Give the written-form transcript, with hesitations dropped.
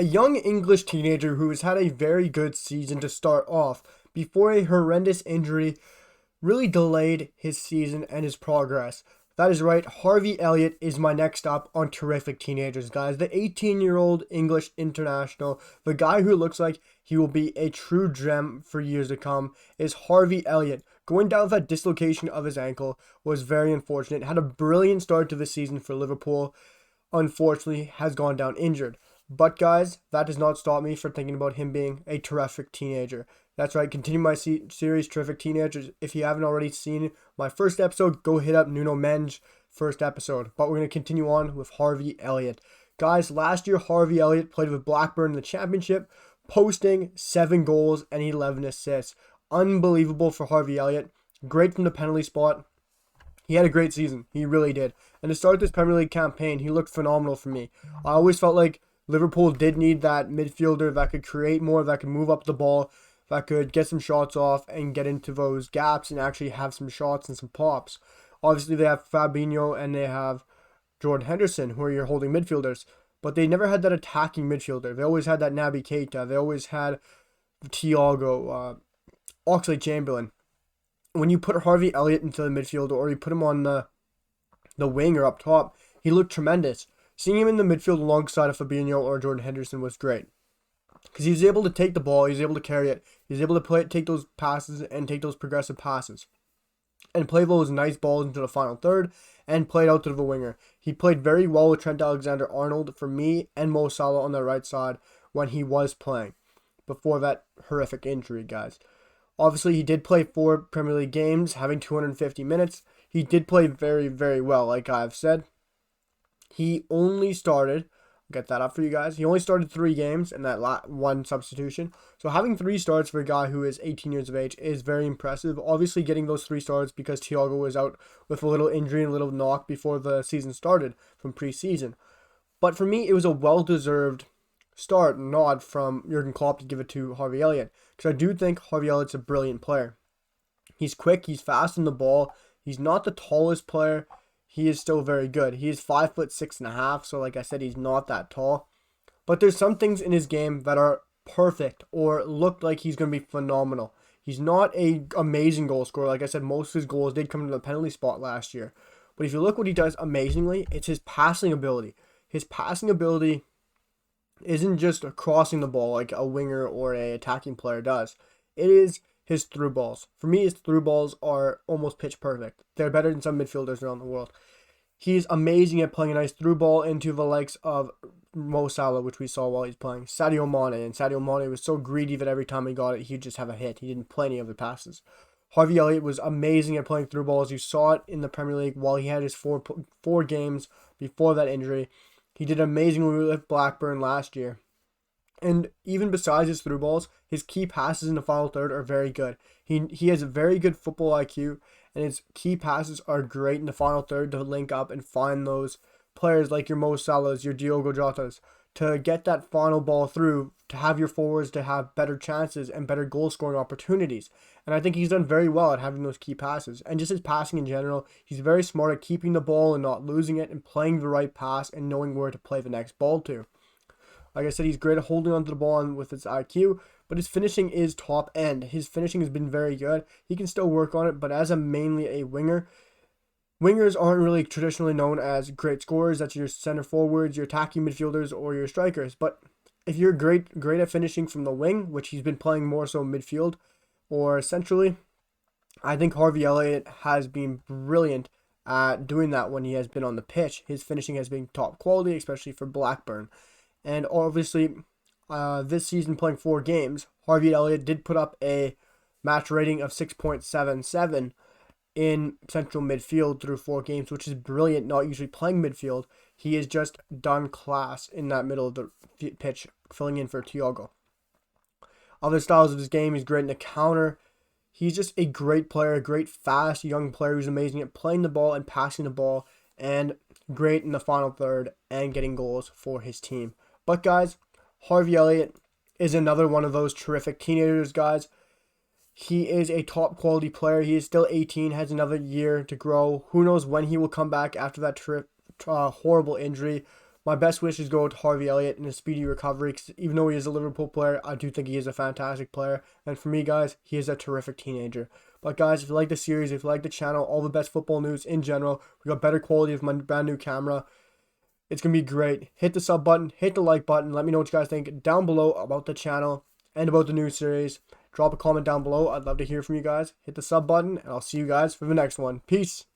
A young English teenager who has had a very good season to start off before a horrendous injury really delayed his season and his progress. That is right, Harvey Elliott is my next up on terrific teenagers, guys. The 18-year-old English international, the guy who looks like he will be a true gem for years to come, is Harvey Elliott. Going down with that dislocation of his ankle was very unfortunate. Had a brilliant start to the season for Liverpool. Unfortunately, has gone down injured. But guys, that does not stop me from thinking about him being a terrific teenager. That's right, continue my series, Terrific Teenagers. If you haven't already seen my first episode, go hit up Nuno Men's first episode. But we're going to continue on with Harvey Elliott. Guys, last year Harvey Elliott played with Blackburn in the championship, posting 7 goals and 11 assists. Unbelievable for Harvey Elliott. Great from the penalty spot. He had a great season. He really did. And to start this Premier League campaign, he looked phenomenal for me. I always felt like Liverpool did need that midfielder that could create more, that could move up the ball, that could get some shots off and get into those gaps and actually have some shots and some pops. Obviously, they have Fabinho and they have Jordan Henderson, who are your holding midfielders, but they never had that attacking midfielder. They always had that Naby Keita. They always had Thiago, Oxlade-Chamberlain. When you put Harvey Elliott into the midfield or you put him on the wing or up top, he looked tremendous. Seeing him in the midfield alongside of Fabinho or Jordan Henderson was great. Because he was able to take the ball, he was able to carry it, he was able to take those passes and take those progressive passes. And play those nice balls into the final third and play it out to the winger. He played very well with Trent Alexander-Arnold for me and Mo Salah on the right side when he was playing. Before that horrific injury, guys. Obviously, he did play 4 Premier League games, having 250 minutes. He did play very, very well, like I've said. He only started, get that up for you guys, he only started 3 games in that one substitution. So having 3 starts for a guy who is 18 years of age is very impressive. Obviously getting those 3 starts because Thiago was out with a little injury and a little knock before the season started from preseason. But for me, it was a well-deserved start, nod from Jurgen Klopp to give it to Harvey Elliott. Because I do think Harvey Elliott's a brilliant player. He's quick, he's fast in the ball, he's not the tallest player. He is still very good. He is 5'6.5", so like I said, he's not that tall. But there's some things in his game that are perfect or look like he's going to be phenomenal. He's not a amazing goal scorer. Like I said, most of his goals did come into the penalty spot last year. But if you look what he does amazingly, it's his passing ability. His passing ability isn't just crossing the ball like a winger or a attacking player does. It is his through balls. For me, his through balls are almost pitch perfect. They're better than some midfielders around the world. He's amazing at playing a nice through ball into the likes of Mo Salah, which we saw while he's playing. Sadio Mane, and Sadio Mane was so greedy that every time he got it, he'd just have a hit. He didn't play any of the passes. Harvey Elliott was amazing at playing through balls. You saw it in the Premier League while he had his four games before that injury. He did amazingly with Blackburn last year. And even besides his through balls, his key passes in the final third are very good. He has a very good football IQ, and his key passes are great in the final third to link up and find those players like your Mo Salahs, your Diogo Jotas, to get that final ball through, to have your forwards to have better chances and better goal scoring opportunities. And I think he's done very well at having those key passes. And just his passing in general, he's very smart at keeping the ball and not losing it and playing the right pass and knowing where to play the next ball to. Like I said, he's great at holding onto the ball and with his IQ, but his finishing is top end. His finishing has been very good. He can still work on it, but as mainly a winger, wingers aren't really traditionally known as great scorers. That's your center forwards, your attacking midfielders, or your strikers. But if you're great at finishing from the wing, which he's been playing more so midfield or centrally, I think Harvey Elliott has been brilliant at doing that when he has been on the pitch. His finishing has been top quality, especially for Blackburn. And obviously, this season playing 4 games, Harvey Elliott did put up a match rating of 6.77 in central midfield through 4 games, which is brilliant, not usually playing midfield. He is just done class in that middle of the pitch, filling in for Thiago. Other styles of his game, he's great in the counter. He's just a great player, a great fast young player who's amazing at playing the ball and passing the ball, and great in the final third and getting goals for his team. But guys, Harvey Elliott is another one of those terrific teenagers, guys. He is a top quality player. He is still 18, has another year to grow. Who knows when he will come back after that horrible injury. My best wishes go to Harvey Elliott in a speedy recovery, because even though he is a Liverpool player, I do think he is a fantastic player. And for me, guys, he is a terrific teenager. But guys, if you like the series, if you like the channel, all the best football news in general, we got better quality of my brand new camera. It's going to be great. Hit the sub button, hit the like button. Let me know what you guys think down below about the channel and about the new series. Drop a comment down below. I'd love to hear from you guys. Hit the sub button, and I'll see you guys for the next one. Peace.